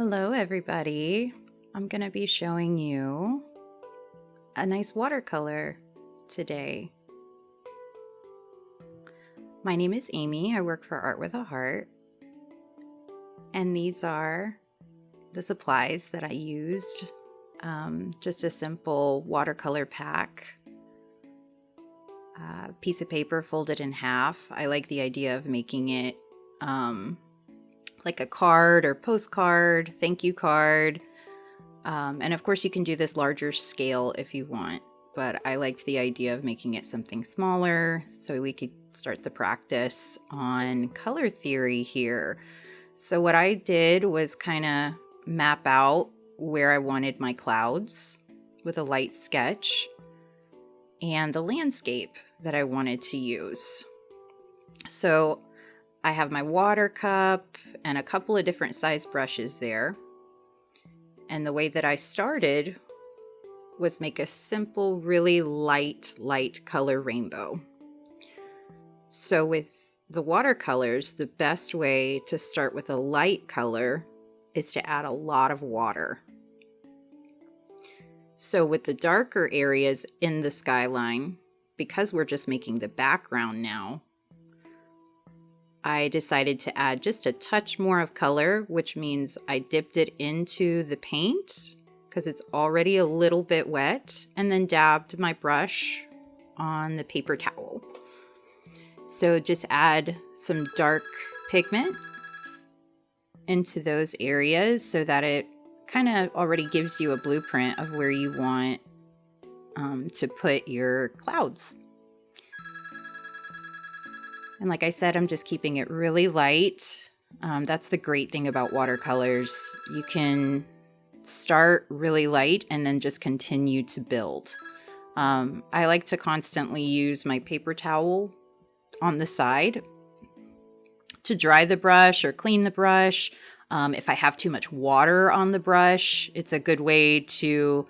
Hello everybody. I'm going to be showing you a nice watercolor today. My name is Amy. I work for Art with a Heart. And these are the supplies that I used. Just a simple watercolor pack. Piece of paper folded in half. I like the idea of making it like a card or postcard, thank you card. And of course you can do this larger scale if you want, but I liked the idea of making it something smaller so we could start the practice on color theory here. So what I did was kind of map out where I wanted my clouds with a light sketch and the landscape that I wanted to use. So I have my water cup and a couple of different size brushes there. And the way that I started was make a simple, really light color rainbow. So with the watercolors, the best way to start with a light color is to add a lot of water. So with the darker areas in the skyline, because we're just making the background now, I decided to add just a touch more of color, which means I dipped it into the paint because it's already a little bit wet, and then dabbed my brush on the paper towel. So just add some dark pigment into those areas so that it kind of already gives you a blueprint of where you want to put your clouds. And like I said, I'm just keeping it really light. That's the great thing about watercolors. You can start really light and then just continue to build. I like to constantly use my paper towel on the side to dry the brush or clean the brush. If I have too much water on the brush, it's a good way to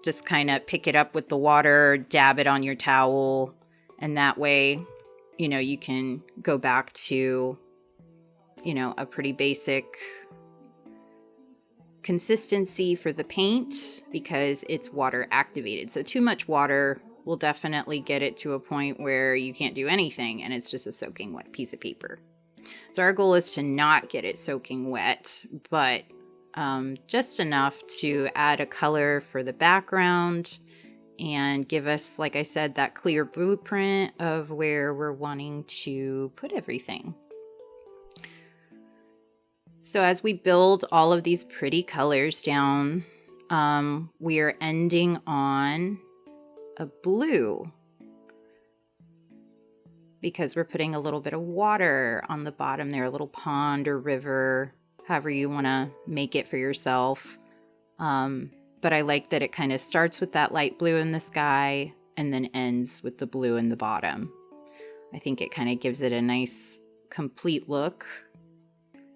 just kind of pick it up with the water, dab it on your towel, and that way you can go back to, a pretty basic consistency for the paint because it's water activated. So too much water will definitely get it to a point where you can't do anything and it's just a soaking wet piece of paper. So our goal is to not get it soaking wet, but just enough to add a color for the background and give us, like I said, that clear blueprint of where we're wanting to put everything. So as we build all of these pretty colors down, we are ending on a blue because we're putting a little bit of water on the bottom there, a little pond or river, however you want to make it for yourself. But I like that it kind of starts with that light blue in the sky and then ends with the blue in the bottom. I think it kind of gives it a nice complete look,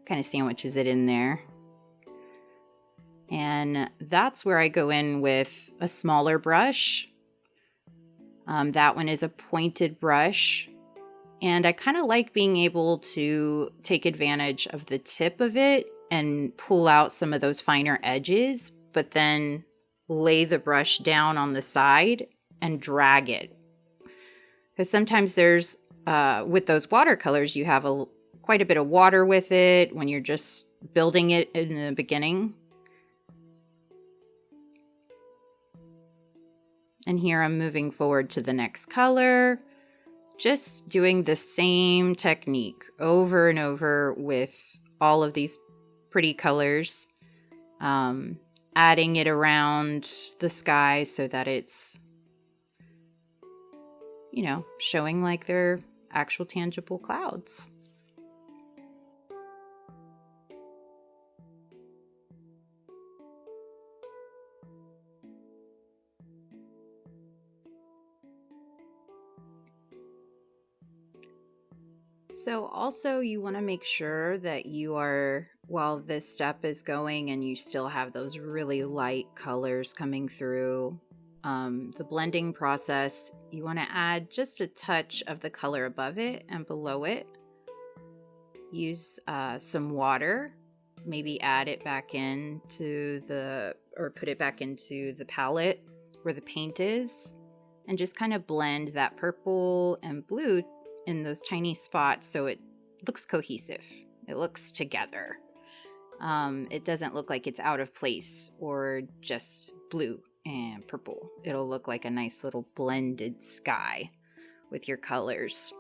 kind of sandwiches it in there. And that's where I go in with a smaller brush. That one is a pointed brush. And I kind of like being able to take advantage of the tip of it and pull out some of those finer edges, but then lay the brush down on the side and drag it. Because sometimes there's, with those watercolors, you have quite a bit of water with it when you're just building it in the beginning. And here I'm moving forward to the next color, just doing the same technique over and over with all of these pretty colors. Adding it around the sky so that it's, showing like they're actual tangible clouds. So also you want to make sure that you are, while this step is going and you still have those really light colors coming through, the blending process, you want to add just a touch of the color above it and below it. Use some water maybe add it back into or put it back into the palette where the paint is, and just kind of blend that purple and blue in those tiny spots so it looks cohesive. It looks together. It doesn't look like it's out of place or just blue and purple. It'll look like a nice little blended sky with your colors.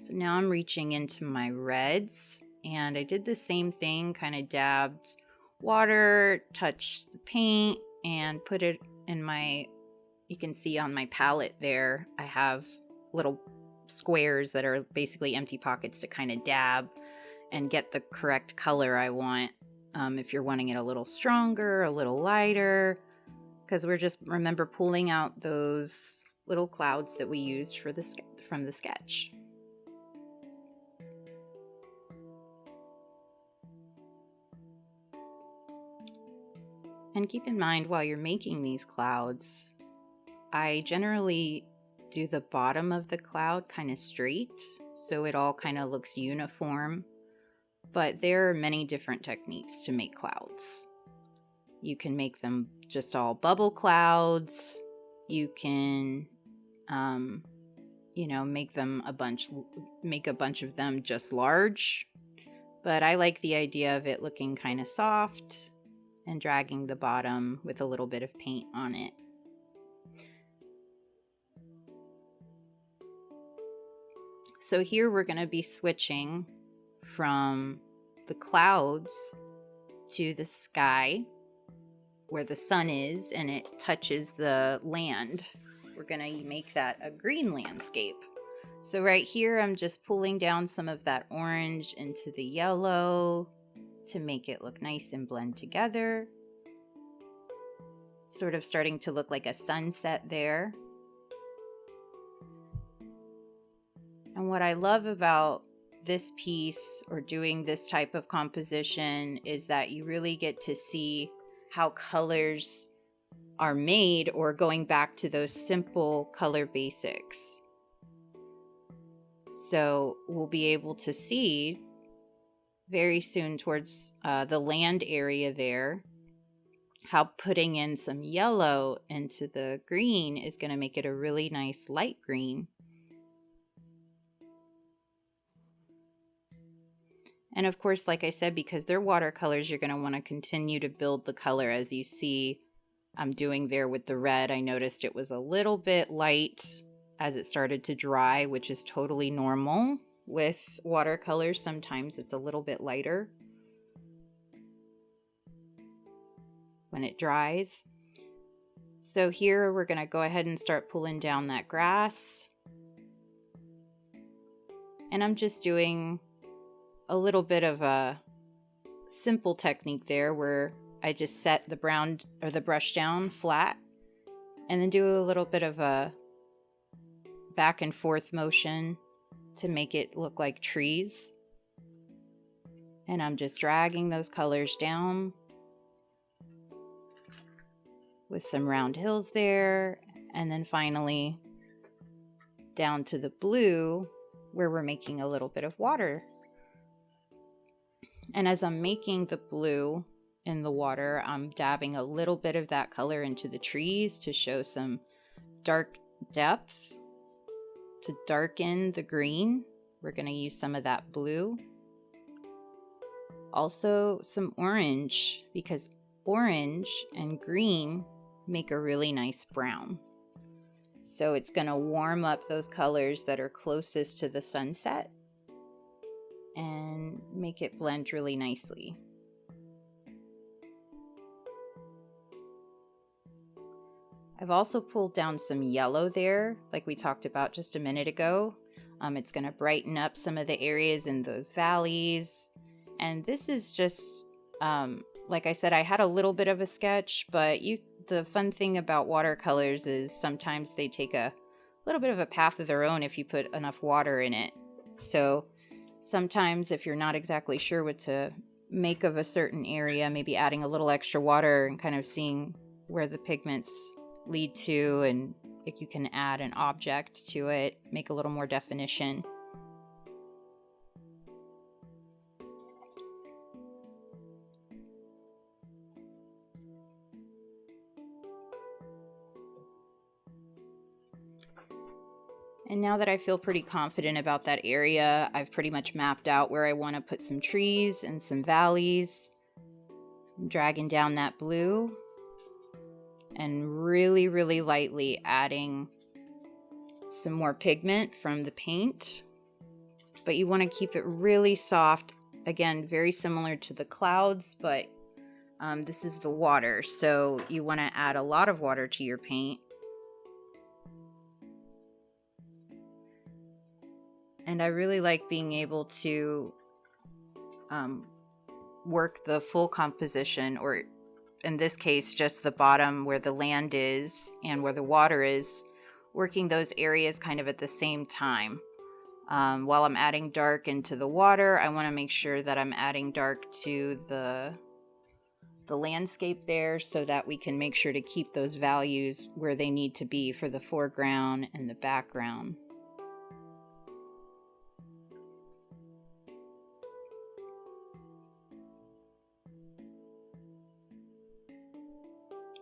So now I'm reaching into my reds, and I did the same thing, kind of dabbed water, touched the paint, and put it in you can see on my palette there, I have little squares that are basically empty pockets to kind of dab and get the correct color I want. If you're wanting it a little stronger, a little lighter, because we're just, remember, pulling out those little clouds that we used from the sketch. And keep in mind, while you're making these clouds, I generally do the bottom of the cloud kind of straight, so it all kind of looks uniform. But there are many different techniques to make clouds. You can make them just all bubble clouds. You can, make a bunch of them just large. But I like the idea of it looking kind of soft and dragging the bottom with a little bit of paint on it. So here we're going to be switching from the clouds to the sky where the sun is and it touches the land. We're going to make that a green landscape. So right here, I'm just pulling down some of that orange into the yellow to make it look nice and blend together. Sort of starting to look like a sunset there. And what I love about this piece, or doing this type of composition, is that you really get to see how colors are made, or going back to those simple color basics. So we'll be able to see very soon towards the land area there how putting in some yellow into the green is going to make it a really nice light green. And of course, like I said, because they're watercolors, you're going to want to continue to build the color. As you see I'm doing there with the red, I noticed it was a little bit light as it started to dry, which is totally normal with watercolors. Sometimes it's a little bit lighter when it dries. So here we're going to go ahead and start pulling down that grass. And I'm just doing a little bit of a simple technique there where I just set the brush down flat and then do a little bit of a back and forth motion to make it look like trees. And I'm just dragging those colors down with some round hills there, and then finally down to the blue where we're making a little bit of water. And as I'm making the blue in the water, I'm dabbing a little bit of that color into the trees to show some dark depth to darken the green. We're going to use some of that blue. Also some orange, because orange and green make a really nice brown. So it's going to warm up those colors that are closest to the sunset and make it blend really nicely. I've also pulled down some yellow there, like we talked about just a minute ago. It's going to brighten up some of the areas in those valleys. And this is just, like I said, I had a little bit of a sketch, but the fun thing about watercolors is sometimes they take a little bit of a path of their own if you put enough water in it. So sometimes if you're not exactly sure what to make of a certain area, maybe adding a little extra water and kind of seeing where the pigments lead to, and if you can add an object to it, make a little more definition. And now that I feel pretty confident about that area, I've pretty much mapped out where I want to put some trees and some valleys. I'm dragging down that blue and really, really lightly adding some more pigment from the paint. But you want to keep it really soft. Again, very similar to the clouds, but this is the water. So you want to add a lot of water to your paint. And I really like being able to work the full composition, or in this case, just the bottom where the land is and where the water is, working those areas kind of at the same time. While I'm adding dark into the water, I want to make sure that I'm adding dark to the landscape there so that we can make sure to keep those values where they need to be for the foreground and the background.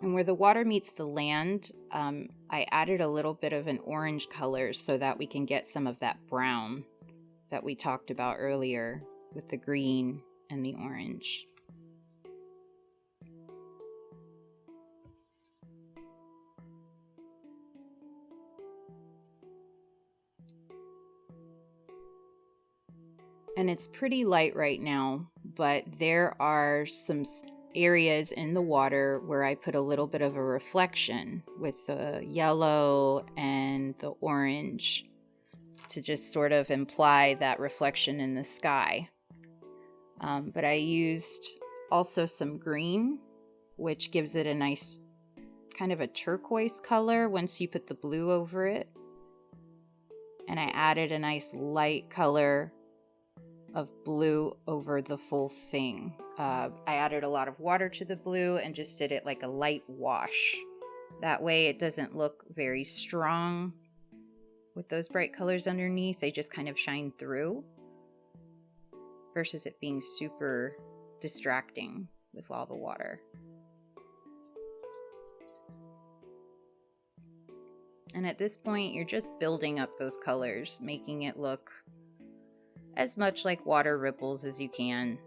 And where the water meets the land, I added a little bit of an orange color so that we can get some of that brown that we talked about earlier with the green and the orange. And it's pretty light right now, but there are some areas in the water where I put a little bit of a reflection with the yellow and the orange to just sort of imply that reflection in the sky. But I used also some green, which gives it a nice kind of a turquoise color once you put the blue over it. And I added a nice light color of blue over the full thing. I added a lot of water to the blue and just did it like a light wash. That way it doesn't look very strong with those bright colors underneath. They just kind of shine through versus it being super distracting with all the water. And at this point, you're just building up those colors, making it look as much like water ripples as you can.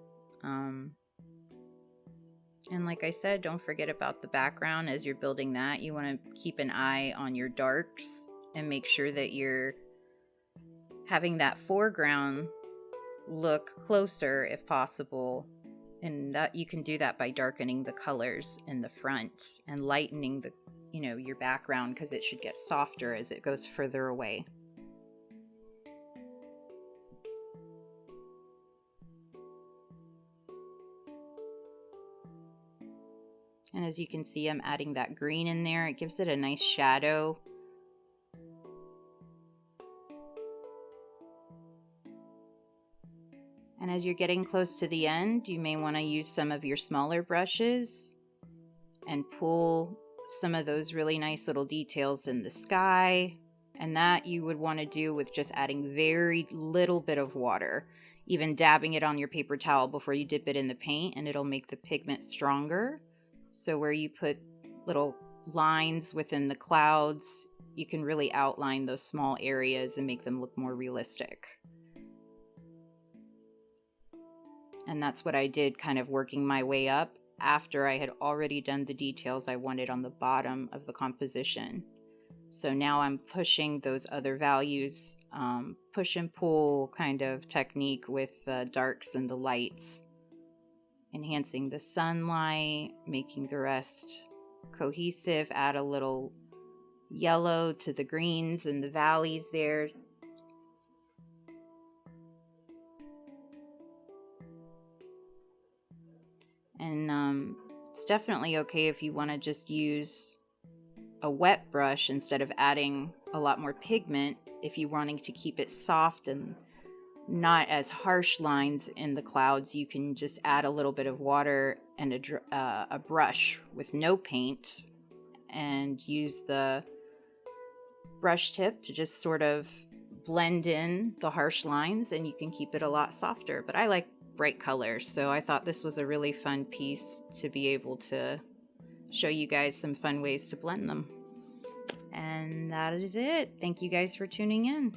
And like I said, don't forget about the background as you're building that. You want to keep an eye on your darks and make sure that you're having that foreground look closer if possible. And that you can do that by darkening the colors in the front and lightening the, your background, because it should get softer as it goes further away. And as you can see, I'm adding that green in there. It gives it a nice shadow. And as you're getting close to the end, you may want to use some of your smaller brushes and pull some of those really nice little details in the sky. And that you would want to do with just adding very little bit of water, even dabbing it on your paper towel before you dip it in the paint, and it'll make the pigment stronger. So where you put little lines within the clouds, you can really outline those small areas and make them look more realistic. And that's what I did, kind of working my way up after I had already done the details I wanted on the bottom of the composition. So now I'm pushing those other values, push and pull kind of technique with the darks and the lights. Enhancing the sunlight, making the rest cohesive, add a little yellow to the greens and the valleys there. And it's definitely okay if you want to just use a wet brush instead of adding a lot more pigment, if you're wanting to keep it soft and not as harsh lines in the clouds. You can just add a little bit of water and a brush with no paint and use the brush tip to just sort of blend in the harsh lines, and you can keep it a lot softer. But I like bright colors, so I thought this was a really fun piece to be able to show you guys some fun ways to blend them. And that is it. Thank you guys for tuning in.